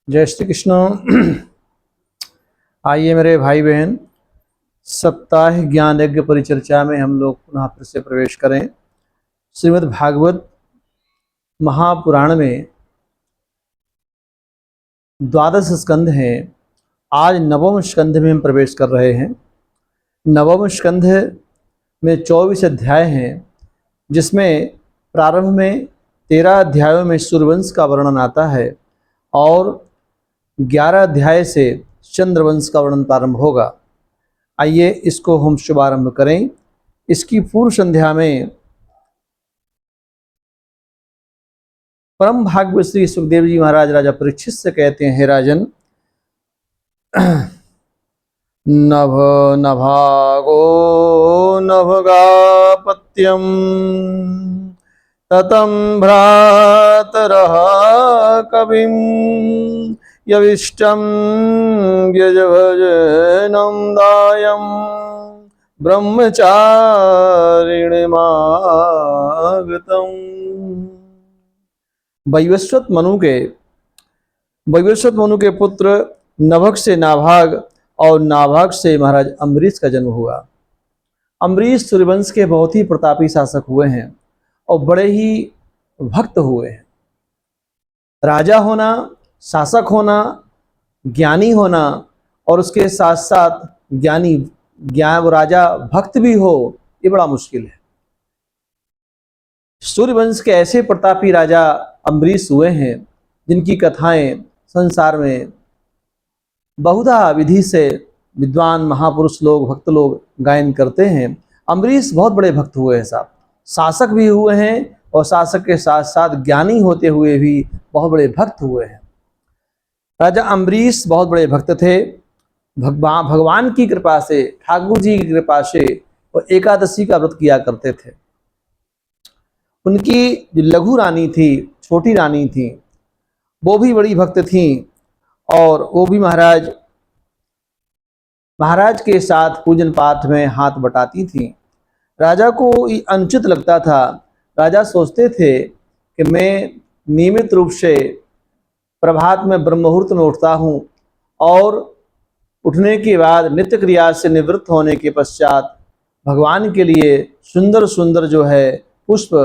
जय श्री कृष्ण। आइए मेरे भाई बहन, सप्ताह ज्ञान यज्ञ परिचर्चा में हम लोग पुनः फिर से प्रवेश करें। श्रीमद् भागवत महापुराण में 12 स्कंध हैं। आज नवम स्कंध में हम प्रवेश कर रहे हैं। नवम स्कंध में 24 अध्याय हैं, जिसमें प्रारंभ में 13 अध्यायों में सूर्यवंश का वर्णन आता है और 11 अध्याय से चंद्रवंश का वर्णन प्रारंभ होगा। आइए इसको हम शुभारंभ करें। इसकी पूर्व संध्या में परम भागवत श्री सुखदेव जी महाराज राजा परीक्षित से कहते हैं, हे राजन, नभ नभागो नभगापत्यम ततम भ्रातरः कविम यविष्टम यजभजनम दायम ब्रह्मचारिणीमागतम। वैवस्वत मनु के पुत्र नभक से नाभाग और नाभाग से महाराज अम्बरीश का जन्म हुआ। अम्बरीश सूर्यवंश के बहुत ही प्रतापी शासक हुए हैं और बड़े ही भक्त हुए हैं। राजा होना, शासक होना, ज्ञानी होना और उसके साथ साथ राजा भक्त भी हो, ये बड़ा मुश्किल है। सूर्यवंश के ऐसे प्रतापी राजा अम्बरीश हुए हैं, जिनकी कथाएं संसार में बहुधा विधि से विद्वान महापुरुष लोग, भक्त लोग गायन करते हैं। अम्बरीश बहुत बड़े भक्त हुए हैं साहब, शासक भी हुए हैं और शासक के साथ साथ ज्ञानी होते हुए भी बहुत बड़े भक्त हुए हैं। राजा अम्बरीश बहुत बड़े भक्त थे। भगवान की कृपा से, ठाकुर जी की कृपा से वो एकादशी का व्रत किया करते थे। उनकी जो लघु रानी थी, छोटी रानी थी, वो भी बड़ी भक्त थी और वो भी महाराज के साथ पूजन पाठ में हाथ बटाती थी। राजा को अनुचित लगता था। राजा सोचते थे कि मैं नियमित रूप से प्रभात में ब्रह्म मुहूर्त में उठता हूँ और उठने के बाद नित्य क्रिया से निवृत्त होने के पश्चात भगवान के लिए सुंदर सुंदर जो है पुष्प,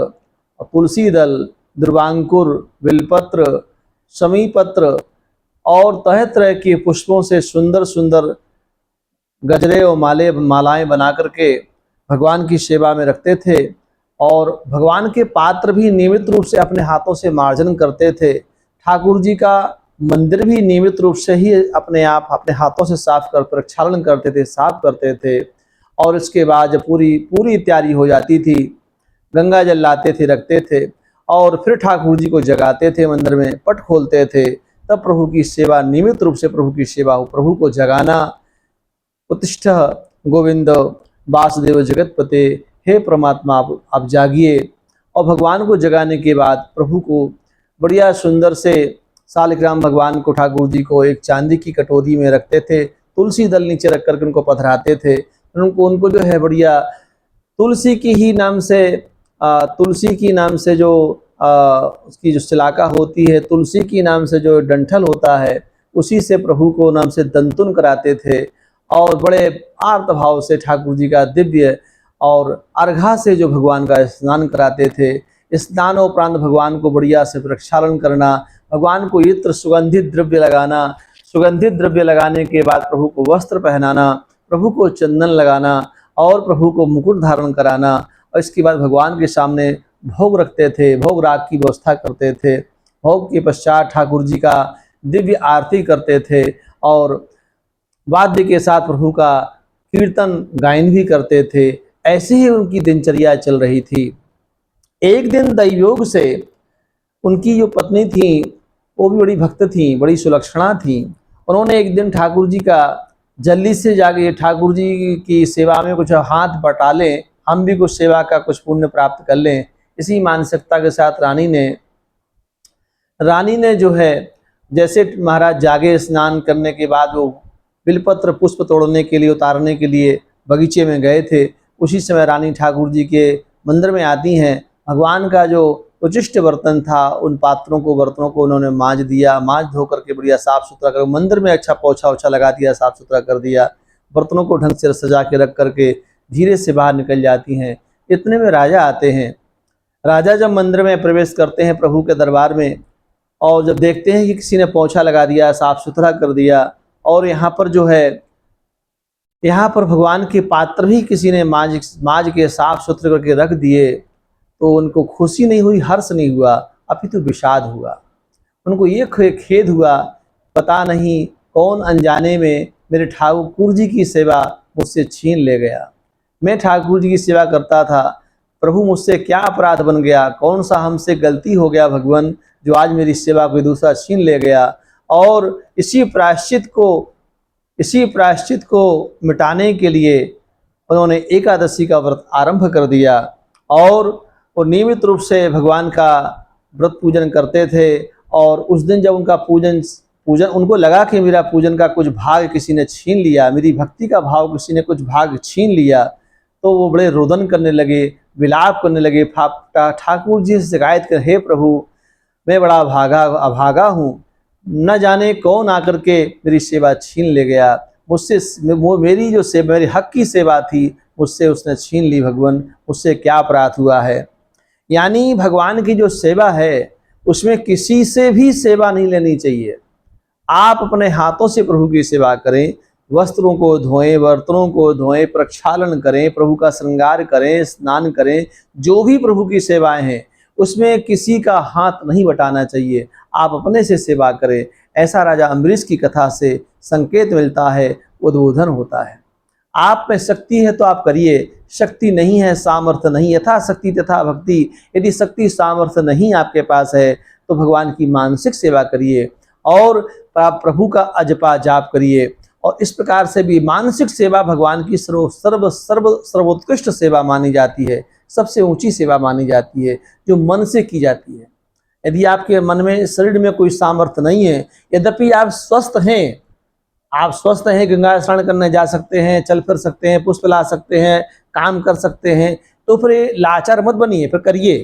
तुलसी दल, दुर्वांकुर, बिलपत्र, समीपत्र और तरह तरह के पुष्पों से सुंदर सुंदर गजरे और मालाएं बना करके भगवान की सेवा में रखते थे और भगवान के पात्र भी नियमित रूप से अपने हाथों से मार्जन करते थे। ठाकुर जी का मंदिर भी नियमित रूप से ही अपने हाथों से साफ कर प्रक्षालन करते थे, साफ करते थे। और इसके बाद जब पूरी तैयारी हो जाती थी, गंगा जल लाते थे, रखते थे और फिर ठाकुर जी को जगाते थे, मंदिर में पट खोलते थे। तब प्रभु की सेवा, नियमित रूप से प्रभु की सेवा हो, प्रभु को जगाना। उत्तिष्ठ गोविंद वासुदेव जगतपते, हे परमात्मा आप जागिए। और भगवान को जगाने के बाद प्रभु को बढ़िया सुंदर से सालिग्राम भगवान को, ठाकुर जी को एक चांदी की कटोरी में रखते थे, तुलसी दल नीचे रख करके उनको पधराते थे। उनको जो है बढ़िया तुलसी की नाम से जो उसकी जो शिलाका होती है, तुलसी की नाम से जो डंठल होता है, उसी से प्रभु को नाम से दंतुन कराते थे और बड़े आर्त भाव से ठाकुर जी का दिव्य और अर्घा से जो भगवान का स्नान कराते थे। स्नानोपरांत भगवान को बढ़िया से प्रक्षालन करना, भगवान को इत्र सुगंधित द्रव्य लगाना, सुगंधित द्रव्य लगाने के बाद प्रभु को वस्त्र पहनाना, प्रभु को चंदन लगाना और प्रभु को मुकुट धारण कराना। और इसके बाद भगवान के सामने भोग रखते थे, भोग राग की व्यवस्था करते थे। भोग के पश्चात ठाकुर जी का दिव्य आरती करते थे और वाद्य के साथ प्रभु का कीर्तन गायन भी करते थे। ऐसे ही उनकी दिनचर्या चल रही थी। एक दिन दैवयोग से उनकी जो पत्नी थी, वो भी बड़ी भक्त थी, बड़ी सुलक्षणा थी। उन्होंने एक दिन ठाकुर जी का जल्दी से जाके ठाकुर जी की सेवा में कुछ हाथ बटा लें, हम भी कुछ सेवा का कुछ पुण्य प्राप्त कर लें, इसी मानसिकता के साथ रानी ने जो है, जैसे महाराज जागे स्नान करने के बाद वो बिलपत्र पुष्प तोड़ने के लिए, उतारने के लिए बगीचे में गए थे। उसी समय रानी ठाकुर जी के मंदिर में आती हैं। भगवान का जो उचिष्ट बर्तन था उन बर्तनों को उन्होंने मांज दिया, मांज धो करके बढ़िया साफ सुथरा कर मंदिर में अच्छा पोछा ओछा लगा दिया, साफ सुथरा कर दिया, बर्तनों को ढंग से सजा के रख करके धीरे से बाहर निकल जाती हैं। इतने में राजा आते हैं। राजा जब मंदिर में प्रवेश करते हैं प्रभु के दरबार में, और जब देखते हैं कि किसी ने पोछा लगा दिया, साफ सुथरा कर दिया, और यहाँ पर जो है यहाँ पर भगवान के पात्र भी किसी ने मांज के साफ सुथरे करके रख दिए, तो उनको खुशी नहीं हुई, हर्ष नहीं हुआ, अपितु विषाद हुआ। उनको ये खेद हुआ, पता नहीं कौन अनजाने में मेरे ठाकुर जी की सेवा मुझसे छीन ले गया। मैं ठाकुर जी की सेवा करता था, प्रभु मुझसे क्या अपराध बन गया, कौन सा हमसे गलती हो गया भगवान, जो आज मेरी सेवा कोई दूसरा छीन ले गया। और इसी प्रायश्चित को मिटाने के लिए उन्होंने एकादशी का व्रत आरंभ कर दिया, और वो नियमित रूप से भगवान का व्रत पूजन करते थे। और उस दिन जब उनका पूजन उनको लगा कि मेरा पूजन का कुछ भाग किसी ने छीन लिया, मेरी भक्ति का भाव किसी ने कुछ भाग छीन लिया, तो वो बड़े रोदन करने लगे, विलाप करने लगे, ठाकुर जी से शिकायत कर, हे प्रभु मैं बड़ा अभागा हूँ, न जाने कौन आकर के मेरी सेवा छीन ले गया, मुझसे मेरी जो सेवा, मेरी हक की सेवा थी, मुझसे उसने छीन ली। भगवान मुझसे क्या अपराध हुआ है। यानी भगवान की जो सेवा है उसमें किसी से भी सेवा नहीं लेनी चाहिए। आप अपने हाथों से प्रभु की सेवा करें, वस्त्रों को धोएं, बर्तनों को धोएं, प्रक्षालन करें, प्रभु का श्रृंगार करें, स्नान करें, जो भी प्रभु की सेवाएं हैं उसमें किसी का हाथ नहीं बटाना चाहिए, आप अपने से सेवा करें। ऐसा राजा अम्बरीश की कथा से संकेत मिलता है, उद्बोधन होता है। आप में शक्ति है तो आप करिए, शक्ति नहीं है, सामर्थ्य नहीं, यथा शक्ति तथा भक्ति। यदि शक्ति सामर्थ्य नहीं आपके पास है तो भगवान की मानसिक सेवा करिए और प्रभु का अजपा जाप करिए। और इस प्रकार से भी मानसिक सेवा भगवान की सर्वोत्कृष्ट सेवा मानी जाती है, सबसे ऊंची सेवा मानी जाती है, जो मन से की जाती है। यदि आपके मन में, शरीर में कोई सामर्थ्य नहीं है, यद्यपि आप स्वस्थ हैं, गंगा स्नान करने जा सकते हैं, चल फिर सकते हैं, पुष्प ला सकते हैं, काम कर सकते हैं, तो फिर लाचार मत बनिए, फिर करिए।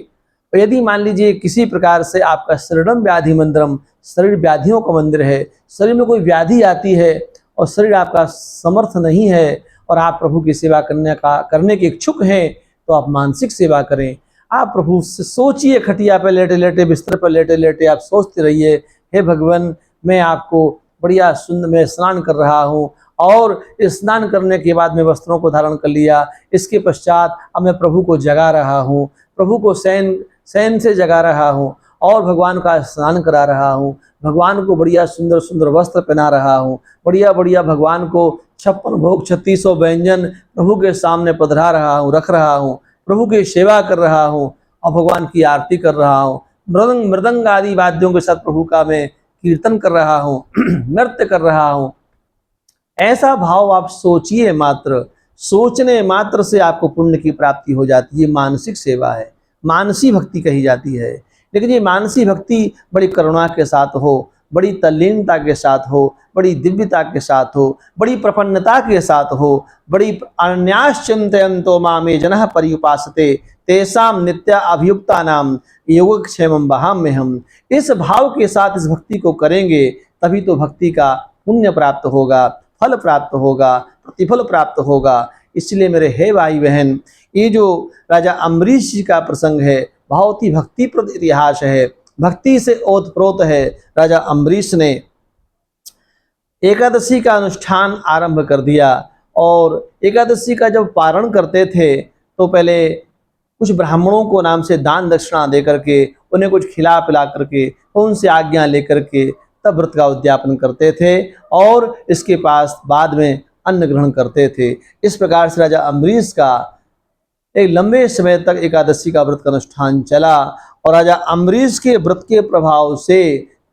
और यदि मान लीजिए किसी प्रकार से आपका शरीरम व्याधि मंदिरम, शरीर व्याधियों का मंदिर है, शरीर में कोई व्याधि आती है और शरीर आपका समर्थ नहीं है और आप प्रभु की सेवा करने के इच्छुक हैं, तो आप मानसिक सेवा करें। आप प्रभु से सोचिए, खटिया पर लेटे लेटे, बिस्तर पर लेटे लेटे आप सोचते रहिए, हे भगवान मैं आपको बढ़िया सुंदर, मैं स्नान कर रहा हूँ और स्नान करने के बाद मैं वस्त्रों को धारण कर लिया, इसके पश्चात अब मैं प्रभु को जगा रहा हूँ, प्रभु को शयन से जगा रहा हूँ और भगवान का स्नान करा रहा हूँ, भगवान को बढ़िया सुंदर सुंदर वस्त्र पहना रहा हूँ, बढ़िया बढ़िया भगवान को 56 भोग 3600 व्यंजन प्रभु के सामने पधरा रहा हूँ, रख रहा हूँ, प्रभु की सेवा कर रहा हूँ और भगवान की आरती कर रहा हूँ, मृदंग आदि वाद्यों के साथ प्रभु का मैं कीर्तन कर रहा हूँ, नृत्य कर रहा हूँ। ऐसा भाव आप सोचिए, मात्र सोचने मात्र से आपको पुण्य की प्राप्ति हो जाती है। मानसिक सेवा है, मानसी भक्ति कही जाती है। लेकिन ये मानसी भक्ति बड़ी करुणा के साथ हो, बड़ी तल्लीनता के साथ हो, बड़ी दिव्यता के साथ हो, बड़ी प्रपन्नता के साथ हो, बड़ी अन्याश्चिंतयन्तो मामे जनः पर्युपासते तेषां नित्या अभियुक्ता नाम योगक्षेमं वहाम्यहम्। इस भाव के साथ इस भक्ति को करेंगे तभी तो भक्ति का पुण्य प्राप्त होगा, फल प्राप्त होगा, प्रतिफल प्राप्त होगा। इसलिए मेरे हे भाई बहन, ये जो राजा अम्बरीश जी का प्रसंग है बहुत ही भक्तिप्रद इतिहास है, भक्ति से ओतप्रोत है। राजा अम्बरीश ने एकादशी का अनुष्ठान आरंभ कर दिया और एकादशी का जब पारण करते थे तो पहले कुछ ब्राह्मणों को नाम से दान दक्षिणा दे करके, उन्हें कुछ खिला पिला करके, उनसे आज्ञा लेकर के तब व्रत का उद्यापन करते थे और इसके पास बाद में अन्न ग्रहण करते थे। इस प्रकार से राजा अम्बरीश का एक लंबे समय तक एकादशी का व्रत का अनुष्ठान चला और राजा अम्बरीश के व्रत के प्रभाव से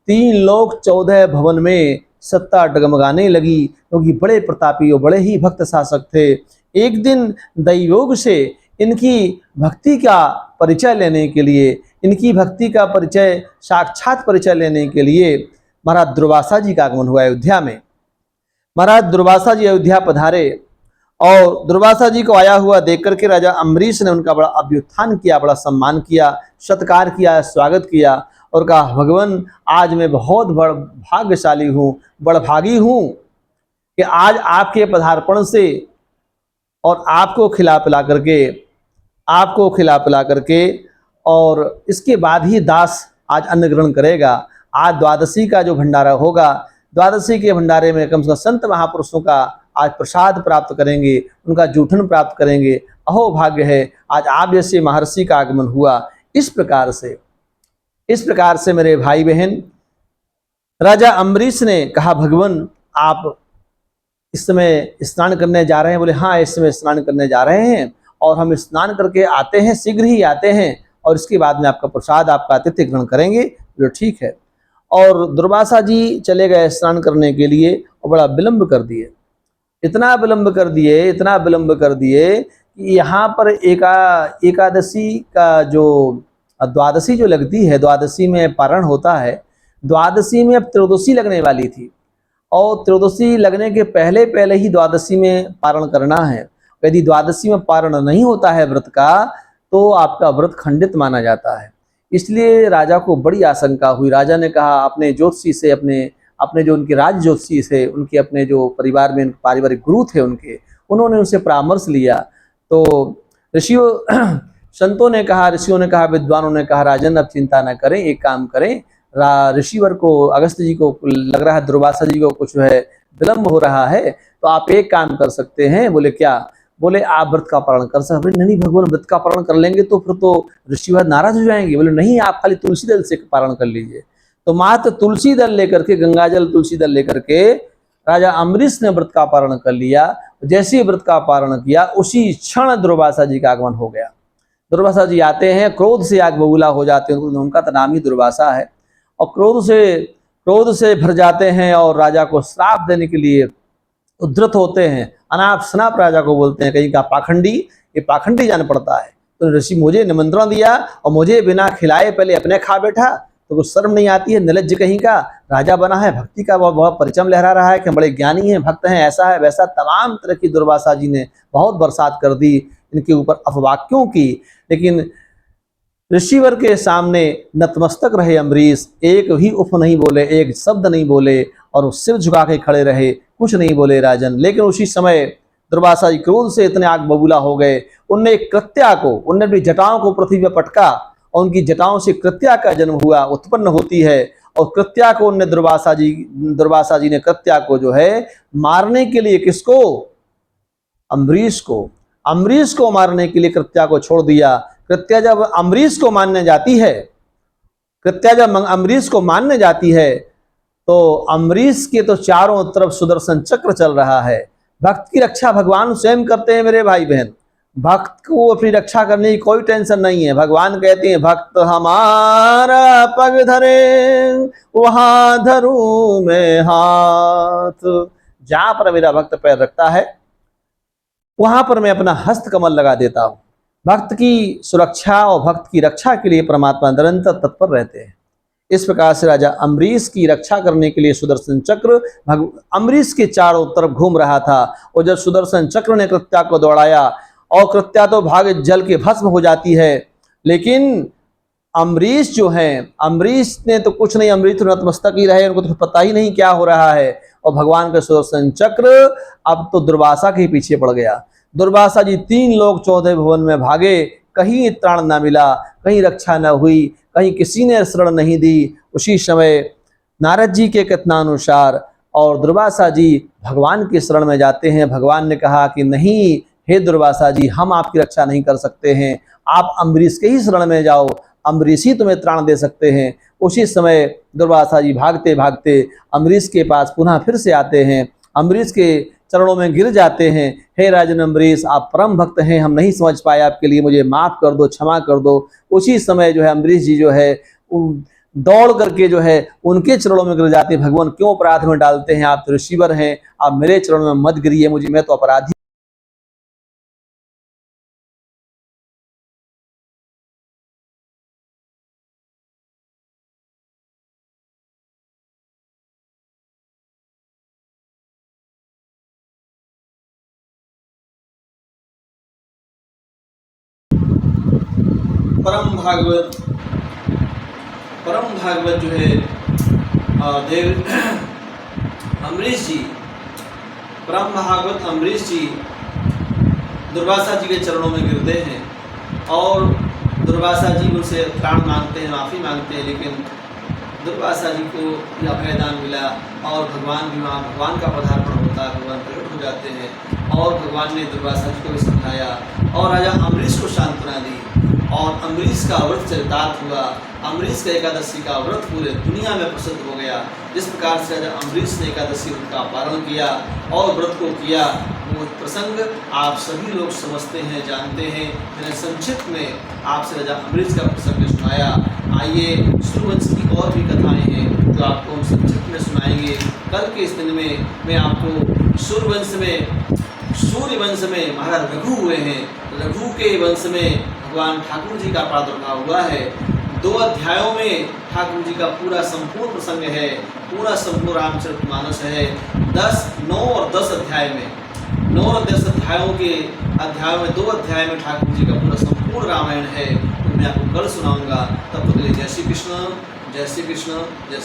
3 लोक 14 भवन में सत्ता डगमगाने लगी, क्योंकि बड़े प्रतापी और बड़े ही भक्त शासक थे। एक दिन दैवयोग से इनकी भक्ति का परिचय लेने के लिए, इनकी भक्ति का परिचय, साक्षात परिचय लेने के लिए महाराज दुर्वासा जी का आगमन हुआ अयोध्या में। महाराज दुर्वासा जी अयोध्या पधारे और दुर्वासा जी को आया हुआ देख करके राजा अम्बरीश ने उनका बड़ा अभ्युत्थान किया, बड़ा सम्मान किया, सत्कार किया, स्वागत किया और कहा भगवान आज मैं बहुत बड़ भाग्यशाली हूँ, बड़भागी हूँ कि आज आपके पदार्पण से और आपको खिला पिला करके और इसके बाद ही दास आज अन्न ग्रहण करेगा। आज द्वादशी का जो भंडारा होगा, द्वादशी के भंडारे में कम से कम संत महापुरुषों का आज प्रसाद प्राप्त करेंगे, उनका जूठन प्राप्त करेंगे। अहो भाग्य है आज आप जैसे महर्षि का आगमन हुआ। इस प्रकार से मेरे भाई बहन राजा अम्बरीश ने कहा भगवान आप इस समय स्नान करने जा रहे हैं? बोले हाँ इस समय स्नान करने जा रहे हैं और हम स्नान करके आते हैं, शीघ्र ही आते हैं और इसके बाद में आपका प्रसाद, आपका आतिथ्य ग्रहण करेंगे। बोले ठीक है। और दुर्वासा जी चले गए स्नान करने के लिए और बड़ा विलंब कर दिए, इतना विलंब कर दिए कि यहाँ पर एकादशी का जो द्वादशी जो लगती है, द्वादशी में पारण होता है, द्वादशी में अब त्रयोदशी लगने वाली थी और त्रयोदशी लगने के पहले पहले ही द्वादशी में पारण करना है। यदि द्वादशी में पारण नहीं होता है व्रत का तो आपका व्रत खंडित माना जाता है। इसलिए राजा को बड़ी आशंका हुई। राजा ने कहा अपने ज्योतिषी से, अपने अपने जो उनके राज ज्योतिषी से, उनके अपने जो परिवार में पारिवारिक गुरु थे उन्होंने उनसे परामर्श लिया। तो ऋषियों ने कहा, विद्वानों ने कहा राजन अब चिंता न करें, एक काम करें, ऋषिवर को, अगस्त जी को लग रहा है दुर्वासा जी को कुछ है विलंब हो रहा है, तो आप एक काम कर सकते हैं। बोले क्या? बोले आप व्रत का पालन कर सकते। नहीं भगवान व्रत का पालन कर लेंगे तो फिर तो ऋषिवर नाराज हो जाएंगे। बोले नहीं आप खाली तुलसी दल से पालन कर लीजिए। तो मात्र तुलसी दल लेकर के, गंगाजल तुलसी दल लेकर के राजा अम्बरीश ने व्रत का पारण कर लिया। जैसे ही व्रत का पारण किया उसी क्षण दुर्वासा जी का आगमन हो गया। दुर्वासा जी आते हैं, क्रोध से आग बबूला हो जाते हैं, उनका तो नाम ही दुर्वासा है, और क्रोध से भर जाते हैं और राजा को श्राप देने के लिए उद्धृत होते हैं। अनाप शनाप राजा को बोलते हैं, कहीं का पाखंडी, ये पाखंडी जान पड़ता है। तो ऋषि मुझे निमंत्रण दिया और मुझे बिना खिलाए पहले अपने खा बैठा, तो कुछ शर्म नहीं आती है? निर्लज्ज कहीं का। राजा बना है, भक्ति का बहुत परिचम लहरा रहा है कि बड़े ज्ञानी हैं, भक्त हैं, ऐसा है वैसा, तमाम तरह की दुर्वासा जी ने बहुत बरसात कर दी, इनके ऊपर अपवाक्यों की। लेकिन ऋषिवर के सामने नतमस्तक रहे अम्बरीश, एक भी उफ नहीं बोले, एक शब्द नहीं बोले और सिर झुका के खड़े रहे, कुछ नहीं बोले राजन। लेकिन उसी समय दुर्वासा जी क्रोध से इतने आग बबूला हो गए, उनने अपनी जटाओं को पृथ्वी में पटका और उनकी जटाओं से कृत्या का जन्म हुआ, उत्पन्न होती है। और कृत्या को उनने दुर्वासा जी ने कृत्या को जो है मारने के लिए, किसको? अम्बरीश को मारने के लिए कृत्या को छोड़ दिया। कृत्या जब अम्बरीश को मानने जाती है तो अम्बरीश के तो चारों तरफ सुदर्शन चक्र चल रहा है। भक्त की रक्षा भगवान स्वयं करते हैं मेरे भाई बहन। भक्त को अपनी रक्षा करने की कोई टेंशन नहीं है। भगवान कहते हैं भक्त हमारा पग धरे वहां धरूं मैं हाथ। जहां पर मेरा भक्त पैर रखता है वहां पर मैं अपना हस्त कमल लगा देता हूं। भक्त की सुरक्षा और भक्त की रक्षा के लिए परमात्मा निरंतर तत्पर रहते हैं। इस प्रकार से राजा अम्बरीश की रक्षा करने के लिए सुदर्शन चक्र अम्बरीश के चारों तरफ घूम रहा था। और जब सुदर्शन चक्र ने कृत्या को दौड़ाया और कृत्या तो भाग जल के भस्म हो जाती है, लेकिन अम्बरीश जो है, अम्बरीश ने तो कुछ नहीं, अम्बरीश तो नतमस्तक ही रहे, उनको तो पता ही नहीं क्या हो रहा है। और भगवान का सुदर्शन चक्र अब तो दुर्वासा के पीछे पड़ गया। दुर्वासा जी 3 लोग 14 भुवन में भागे, कहीं त्राण न मिला, कहीं रक्षा न हुई, कहीं किसी ने शरण नहीं दी। उसी समय नारद जी के कथनानुसार और दुर्वासा जी भगवान की शरण में जाते हैं। भगवान ने कहा कि नहीं हे दुर्वासा जी, हम आपकी रक्षा नहीं कर सकते हैं, आप अम्बरीश के ही शरण में जाओ, अम्बरीश ही तुम्हें त्राण दे सकते हैं। उसी समय दुर्वासा जी भागते भागते अम्बरीश के पास पुनः फिर से आते हैं, अम्बरीश के चरणों में गिर जाते हैं। हे राजन अम्बरीश, आप परम भक्त हैं, हम नहीं समझ पाए आपके लिए, मुझे माफ कर दो, क्षमा कर दो। उसी समय जो है अम्बरीश जी जो है दौड़ करके जो है उनके चरणों में गिर जाते हैं। भगवान क्यों अपराध में डालते हैं? आप तो ऋषिवर हैं, आप मेरे चरणों में मत गिरिए, मैं तो अपराधी परम भागवत जो है देव अम्बरीश जी, परम भागवत अम्बरीश जी दुर्वासा जी के चरणों में गिरते हैं और दुर्वासा जी उनसे त्राण मांगते हैं, माफ़ी मांगते हैं, लेकिन दुर्वासा जी को यह अभयदान मिला और भगवान भी वहाँ, भगवान का पदार्पण होता है, भगवान प्रकट हो जाते हैं और भगवान ने दुर्वासा जी को भी समझाया और राजा अम्बरीश को सांत्वना दी और अम्बरीश का व्रत चरितार्थ हुआ। अम्बरीश का एकादशी का व्रत पूरे दुनिया में प्रसिद्ध हो गया। जिस प्रकार से राजा अम्बरीश ने एकादशी व्रत का पालन किया और व्रत को किया, वो प्रसंग आप सभी लोग समझते हैं, जानते हैं। मैंने संक्षिप्त में आपसे राजा अम्बरीश का प्रसंग सुनाया। आइए सूर्यवंश की और भी कथाएं हैं जो आपको हम संक्षिप्त में सुनाएंगे। कल के इस दिन में मैं आपको सूर्यवंश में महाराज रघु हुए हैं, रघु के वंश में भगवान ठाकुर जी का प्रादुर्भाव हुआ है। 2 अध्यायों में ठाकुर जी का पूरा संपूर्ण प्रसंग है, पूरा संपूर्ण रामचरितमानस है। 9 और 10 अध्याय में, 9 और 10 अध्यायों में 2 अध्याय में ठाकुर जी का पूरा संपूर्ण रामायण है। तो मैं आपको कल सुनाऊंगा। तब तक के लिए जय श्री कृष्ण, जय श्री कृष्ण, जय